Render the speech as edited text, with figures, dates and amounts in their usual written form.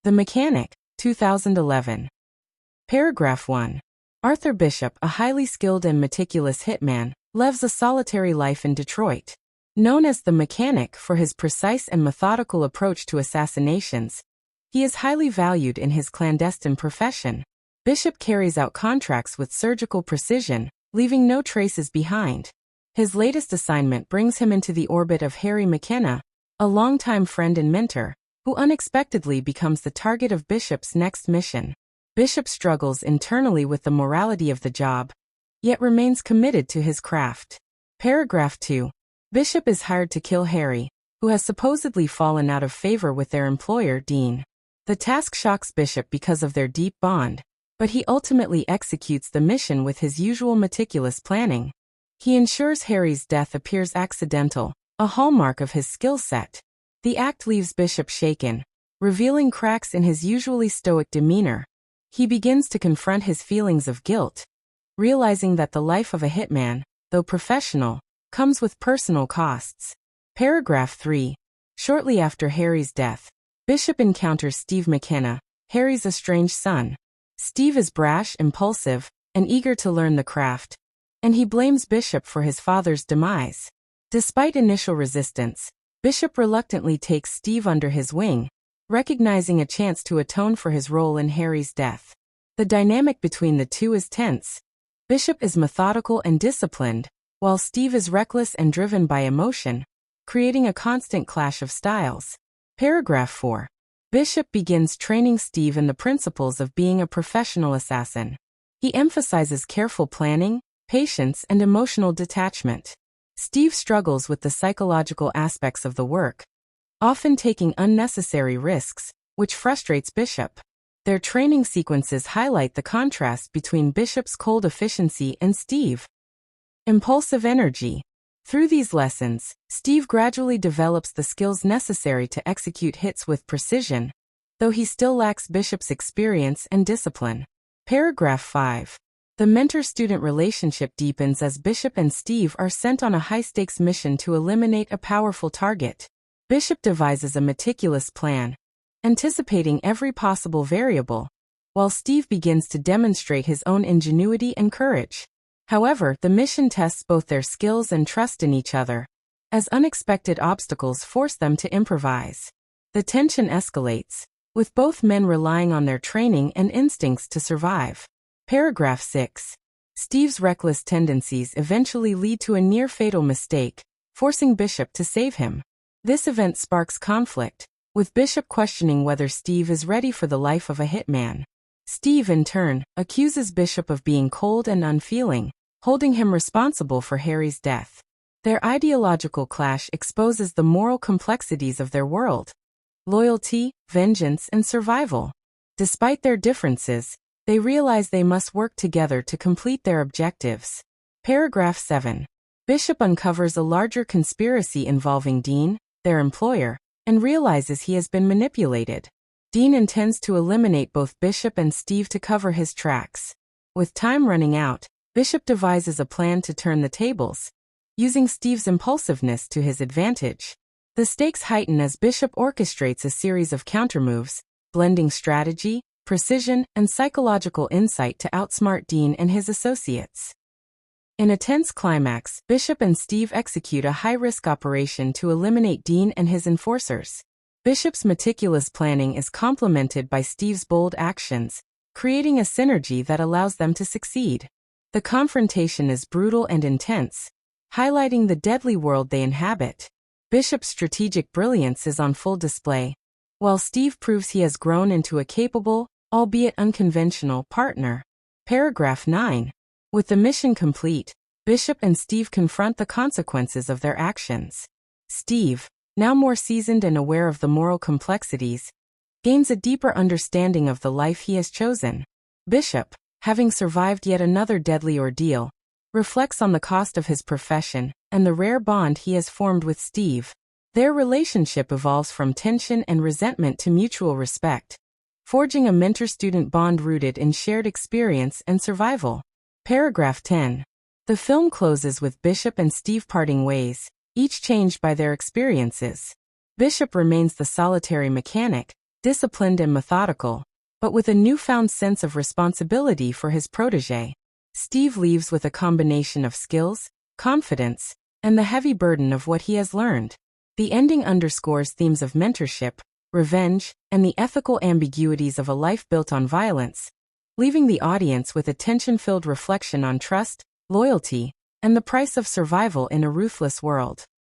The Mechanic, 2011. Paragraph 1. Arthur Bishop, a highly skilled and meticulous hitman, lives a solitary life in Detroit. Known as the Mechanic for his precise and methodical approach to assassinations, he is highly valued in his clandestine profession. Bishop carries out contracts with surgical precision, leaving no traces behind. His latest assignment brings him into the orbit of Harry McKenna, a longtime friend and mentor, who unexpectedly becomes the target of Bishop's next mission. Bishop struggles internally with the morality of the job, yet remains committed to his craft. Paragraph 2. Bishop is hired to kill Harry, who has supposedly fallen out of favor with their employer, Dean. The task shocks Bishop because of their deep bond, but he ultimately executes the mission with his usual meticulous planning. He ensures Harry's death appears accidental, a hallmark of his skill set. The act leaves Bishop shaken, revealing cracks in his usually stoic demeanor. He begins to confront his feelings of guilt, realizing that the life of a hitman, though professional, comes with personal costs. Paragraph 3. Shortly after Harry's death, Bishop encounters Steve McKenna, Harry's estranged son. Steve is brash, impulsive, and eager to learn the craft, and he blames Bishop for his father's demise. Despite initial resistance, Bishop reluctantly takes Steve under his wing, recognizing a chance to atone for his role in Harry's death. The dynamic between the two is tense. Bishop is methodical and disciplined, while Steve is reckless and driven by emotion, creating a constant clash of styles. Paragraph 4. Bishop begins training Steve in the principles of being a professional assassin. He emphasizes careful planning, patience, and emotional detachment. Steve struggles with the psychological aspects of the work, often taking unnecessary risks, which frustrates Bishop. Their training sequences highlight the contrast between Bishop's cold efficiency and Steve's impulsive energy. Through these lessons, Steve gradually develops the skills necessary to execute hits with precision, though he still lacks Bishop's experience and discipline. Paragraph 5. The mentor-student relationship deepens as Bishop and Steve are sent on a high-stakes mission to eliminate a powerful target. Bishop devises a meticulous plan, anticipating every possible variable, while Steve begins to demonstrate his own ingenuity and courage. However, the mission tests both their skills and trust in each other, as unexpected obstacles force them to improvise. The tension escalates, with both men relying on their training and instincts to survive. Paragraph 6. Steve's reckless tendencies eventually lead to a near-fatal mistake, forcing Bishop to save him. This event sparks conflict, with Bishop questioning whether Steve is ready for the life of a hitman. Steve, in turn, accuses Bishop of being cold and unfeeling, holding him responsible for Harry's death. Their ideological clash exposes the moral complexities of their world: loyalty, vengeance, and survival. Despite their differences, they realize they must work together to complete their objectives. Paragraph 7. Bishop uncovers a larger conspiracy involving Dean, their employer, and realizes he has been manipulated. Dean intends to eliminate both Bishop and Steve to cover his tracks. With time running out, Bishop devises a plan to turn the tables, using Steve's impulsiveness to his advantage. The stakes heighten as Bishop orchestrates a series of countermoves, blending strategy, precision, and psychological insight to outsmart Dean and his associates. In a tense climax, Bishop and Steve execute a high-risk operation to eliminate Dean and his enforcers. Bishop's meticulous planning is complemented by Steve's bold actions, creating a synergy that allows them to succeed. The confrontation is brutal and intense, highlighting the deadly world they inhabit. Bishop's strategic brilliance is on full display, while Steve proves he has grown into a capable, albeit unconventional, partner. Paragraph 9. With the mission complete, Bishop and Steve confront the consequences of their actions. Steve, now more seasoned and aware of the moral complexities, gains a deeper understanding of the life he has chosen. Bishop, having survived yet another deadly ordeal, reflects on the cost of his profession and the rare bond he has formed with Steve. Their relationship evolves from tension and resentment to mutual respect, forging a mentor-student bond rooted in shared experience and survival. Paragraph 10. The film closes with Bishop and Steve parting ways, each changed by their experiences. Bishop remains the solitary mechanic, disciplined and methodical, but with a newfound sense of responsibility for his protege. Steve leaves with a combination of skills, confidence, and the heavy burden of what he has learned. The ending underscores themes of mentorship, revenge, and the ethical ambiguities of a life built on violence, leaving the audience with a tension-filled reflection on trust, loyalty, and the price of survival in a ruthless world.